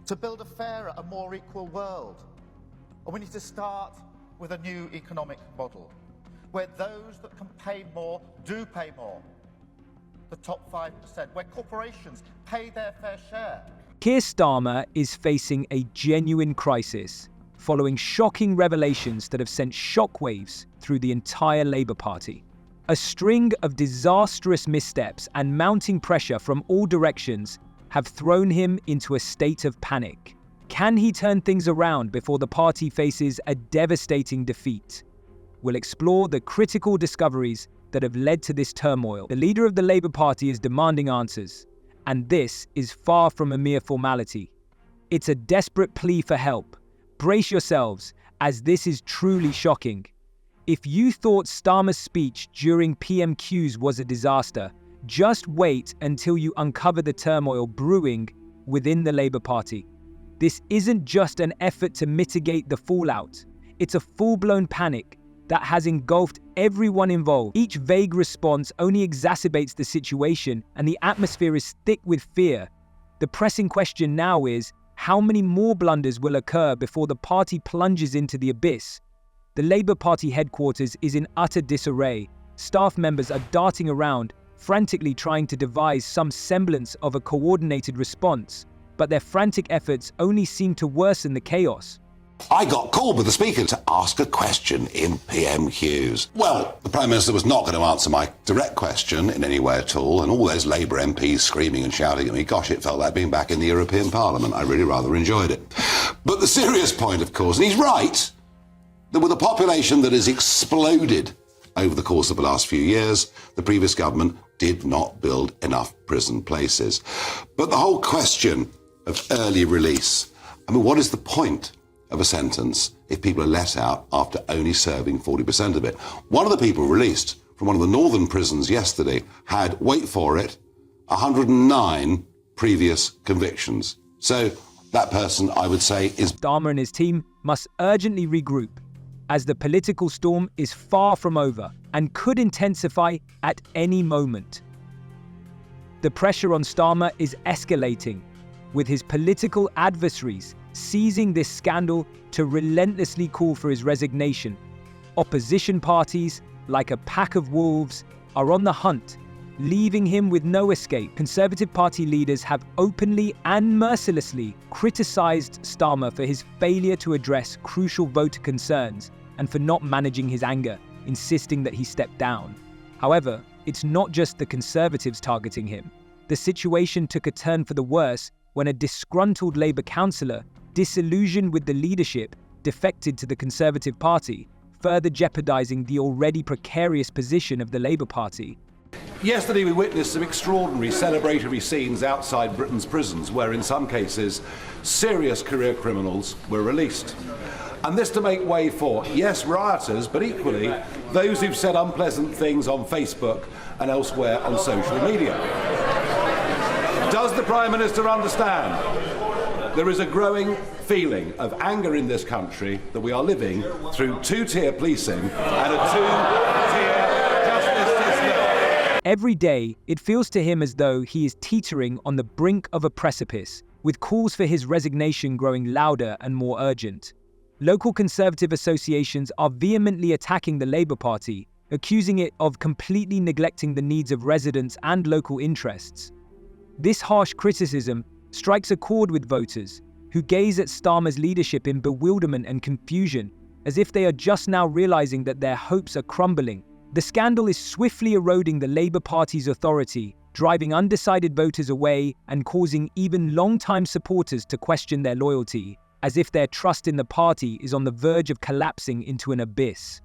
to build a fairer and more equal world. And we need to start with a new economic model, where those that can pay more do pay more. The top 5%, where corporations pay their fair share. Keir Starmer is facing a genuine crisis, following shocking revelations that have sent shockwaves through the entire Labour Party. A string of disastrous missteps and mounting pressure from all directions have thrown him into a state of panic. Can he turn things around before the party faces a devastating defeat? We'll explore the critical discoveries that have led to this turmoil. The leader of the Labour Party is demanding answers, and this is far from a mere formality. It's a desperate plea for help. Brace yourselves, as this is truly shocking. If you thought Starmer's speech during PMQs was a disaster, just wait until you uncover the turmoil brewing within the Labour Party. This isn't just an effort to mitigate the fallout. It's a full-blown panic that has engulfed everyone involved. Each vague response only exacerbates the situation, and the atmosphere is thick with fear. The pressing question now is, how many more blunders will occur before the party plunges into the abyss? The Labour Party headquarters is in utter disarray. Staff members are darting around, frantically trying to devise some semblance of a coordinated response, but their frantic efforts only seem to worsen the chaos. I got called with the Speaker to ask a question in PMQs. Well, the Prime Minister was not going to answer my direct question in any way at all, and all those Labour MPs screaming and shouting at me, gosh, it felt like being back in the European Parliament. I really rather enjoyed it. But the serious point, of course, and he's right, that with a population that has exploded over the course of the last few years, the previous government did not build enough prison places. But the whole question of early release, I mean, what is the point of a sentence if people are let out after only serving 40% of it? One of the people released from one of the northern prisons yesterday had, wait for it, 109 previous convictions. So that person, I would say, is... Starmer and his team must urgently regroup, as the political storm is far from over and could intensify at any moment. The pressure on Starmer is escalating, with his political adversaries seizing this scandal to relentlessly call for his resignation. Opposition parties, like a pack of wolves, are on the hunt, leaving him with no escape. Conservative Party leaders have openly and mercilessly criticised Starmer for his failure to address crucial voter concerns and for not managing his anger, insisting that he step down. However, it's not just the Conservatives targeting him. The situation took a turn for the worse when a disgruntled Labour councillor, disillusioned with the leadership, defected to the Conservative Party, further jeopardising the already precarious position of the Labour Party. Yesterday we witnessed some extraordinary celebratory scenes outside Britain's prisons where in some cases serious career criminals were released. And this to make way for, yes, rioters, but equally those who've said unpleasant things on Facebook and elsewhere on social media. Does the Prime Minister understand? There is a growing feeling of anger in this country that we are living through two-tier policing and a two-tier justice system. Every day, it feels to him as though he is teetering on the brink of a precipice, with calls for his resignation growing louder and more urgent. Local Conservative associations are vehemently attacking the Labour Party, accusing it of completely neglecting the needs of residents and local interests. This harsh criticism strikes a chord with voters, who gaze at Starmer's leadership in bewilderment and confusion, as if they are just now realizing that their hopes are crumbling. The scandal is swiftly eroding the Labour Party's authority, driving undecided voters away and causing even long-time supporters to question their loyalty, as if their trust in the party is on the verge of collapsing into an abyss.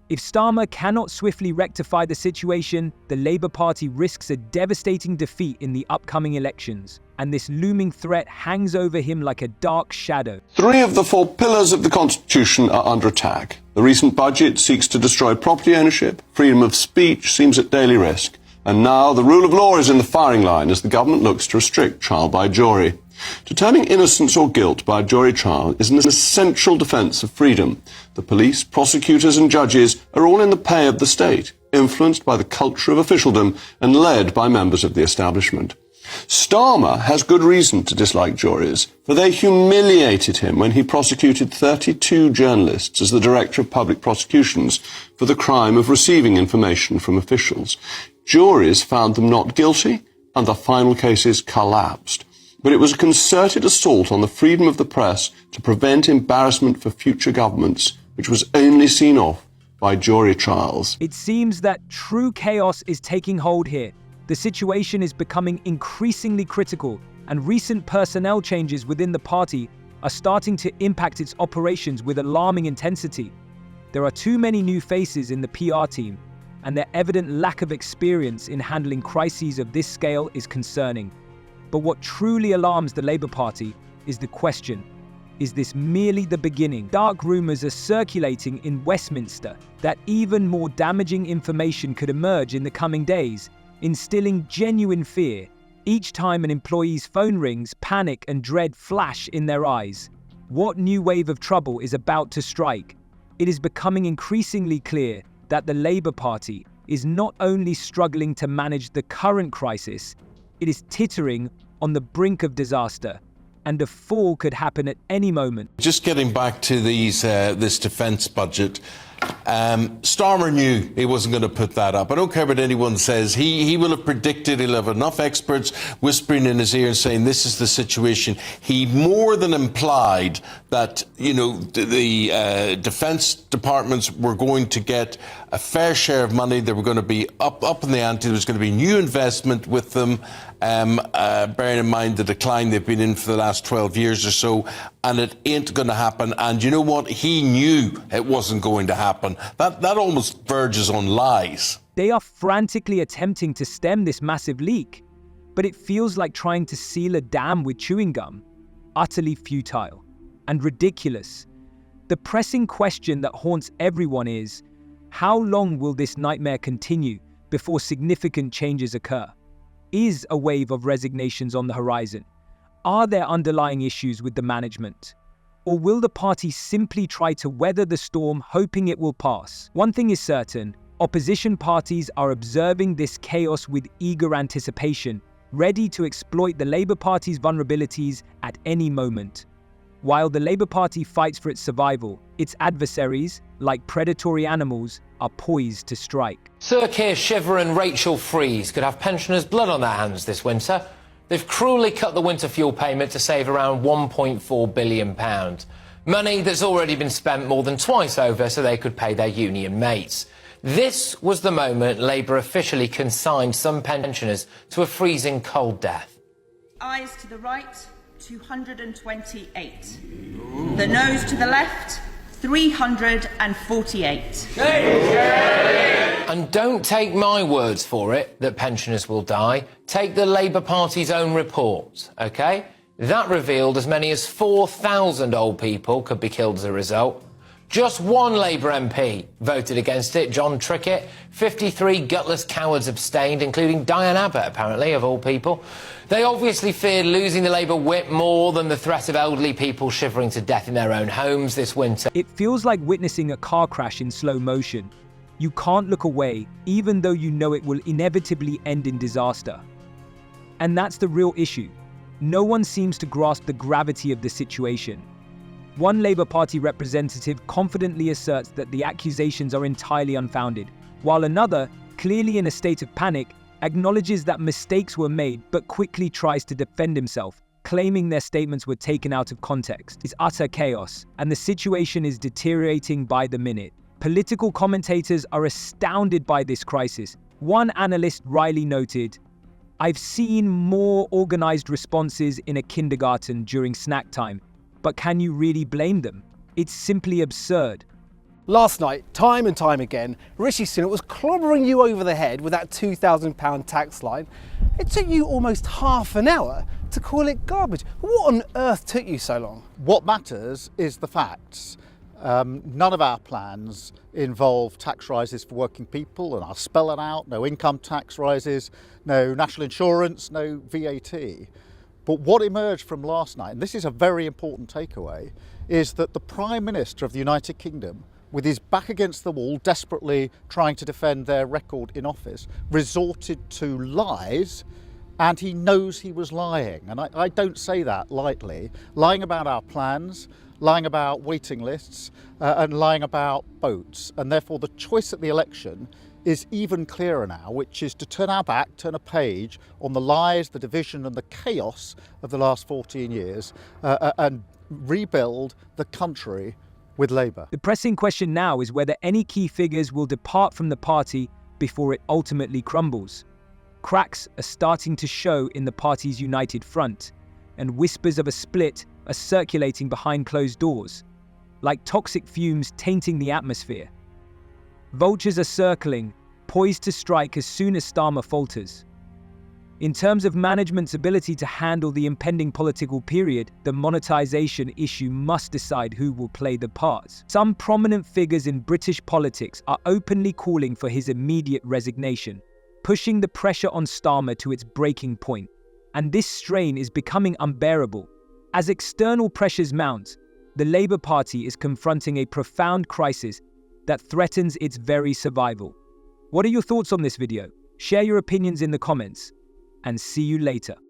If Starmer cannot swiftly rectify the situation, the Labour Party risks a devastating defeat in the upcoming elections, and this looming threat hangs over him like a dark shadow. 3 of the 4 pillars of the Constitution are under attack. The recent budget seeks to destroy property ownership, freedom of speech seems at daily risk, and now the rule of law is in the firing line as the government looks to restrict trial by jury. Determining innocence or guilt by a jury trial is an essential defence of freedom. The police, prosecutors and judges are all in the pay of the state, influenced by the culture of officialdom and led by members of the establishment. Starmer has good reason to dislike juries, for they humiliated him when he prosecuted 32 journalists as the Director of Public Prosecutions for the crime of receiving information from officials. Juries found them not guilty, and the final cases collapsed. But it was a concerted assault on the freedom of the press to prevent embarrassment for future governments, which was only seen off by jury trials. It seems that true chaos is taking hold here. The situation is becoming increasingly critical, and recent personnel changes within the party are starting to impact its operations with alarming intensity. There are too many new faces in the PR team, and their evident lack of experience in handling crises of this scale is concerning. But what truly alarms the Labour Party is the question: is this merely the beginning? Dark rumours are circulating in Westminster that even more damaging information could emerge in the coming days, instilling genuine fear. Each time an employee's phone rings, panic and dread flash in their eyes. What new wave of trouble is about to strike? It is becoming increasingly clear that the Labour Party is not only struggling to manage the current crisis, it is teetering on the brink of disaster, and a fall could happen at any moment. Just getting back to this defence budget, Starmer knew he wasn't going to put that up. I don't care what anyone says. He will have predicted, he'll have enough experts whispering in his ear and saying this is the situation. He more than implied that, you know, the defence departments were going to get a fair share of money. They were going to be up in the ante. There was going to be new investment with them, bearing in mind the decline they've been in for the last 12 years or so, and it ain't going to happen. And you know what? He knew it wasn't going to happen. That almost verges on lies. They are frantically attempting to stem this massive leak, but it feels like trying to seal a dam with chewing gum. Utterly futile and ridiculous. The pressing question that haunts everyone is, how long will this nightmare continue before significant changes occur? Is a wave of resignations on the horizon? Are there underlying issues with the management? Or will the party simply try to weather the storm, hoping it will pass? One thing is certain, opposition parties are observing this chaos with eager anticipation, ready to exploit the Labour Party's vulnerabilities at any moment. While the Labour Party fights for its survival, its adversaries, like predatory animals, are poised to strike. Sir Keir Shiver and Rachel Freeze could have pensioners' blood on their hands this winter. They've cruelly cut the winter fuel payment to save around £1.4 billion. Money that's already been spent more than twice over so they could pay their union mates. This was the moment Labour officially consigned some pensioners to a freezing cold death. Ayes to the right, 228. The noes to the left, 348. And don't take my words for it that pensioners will die. Take the Labour Party's own report, OK? That revealed as many as 4,000 old people could be killed as a result. Just one Labour MP voted against it, John Trickett. 53 gutless cowards abstained, including Diane Abbott, apparently, of all people. They obviously feared losing the Labour whip more than the threat of elderly people shivering to death in their own homes this winter. It feels like witnessing a car crash in slow motion. You can't look away, even though you know it will inevitably end in disaster. And that's the real issue. No one seems to grasp the gravity of the situation. One Labour Party representative confidently asserts that the accusations are entirely unfounded, while another, clearly in a state of panic, acknowledges that mistakes were made but quickly tries to defend himself, claiming their statements were taken out of context. It's utter chaos, and the situation is deteriorating by the minute. Political commentators are astounded by this crisis. One analyst wryly noted, "I've seen more organised responses in a kindergarten during snack time. But can you really blame them? It's simply absurd." Last night, time and time again, Rishi Sunak was clobbering you over the head with that £2,000 tax line. It took you almost half an hour to call it garbage. What on earth took you so long? What matters is the facts. None of our plans involve tax rises for working people, and I'll spell it out. No income tax rises, no national insurance, no VAT. But what emerged from last night, and this is a very important takeaway, is that the Prime Minister of the United Kingdom, with his back against the wall, desperately trying to defend their record in office, resorted to lies And he knows he was lying. And I don't say that lightly. Lying about our plans, lying about waiting lists, and lying about votes. And therefore the choice at the election is even clearer now, which is to turn our back, turn a page on the lies, the division and the chaos of the last 14 years and rebuild the country with Labour. The pressing question now is whether any key figures will depart from the party before it ultimately crumbles. Cracks are starting to show in the party's united front, and whispers of a split are circulating behind closed doors, like toxic fumes tainting the atmosphere. Vultures are circling, poised to strike as soon as Starmer falters. In terms of management's ability to handle the impending political period, the monetisation issue must decide who will play the part. Some prominent figures in British politics are openly calling for his immediate resignation, pushing the pressure on Starmer to its breaking point. And this strain is becoming unbearable. As external pressures mount, the Labour Party is confronting a profound crisis that threatens its very survival. What are your thoughts on this video? Share your opinions in the comments, and see you later.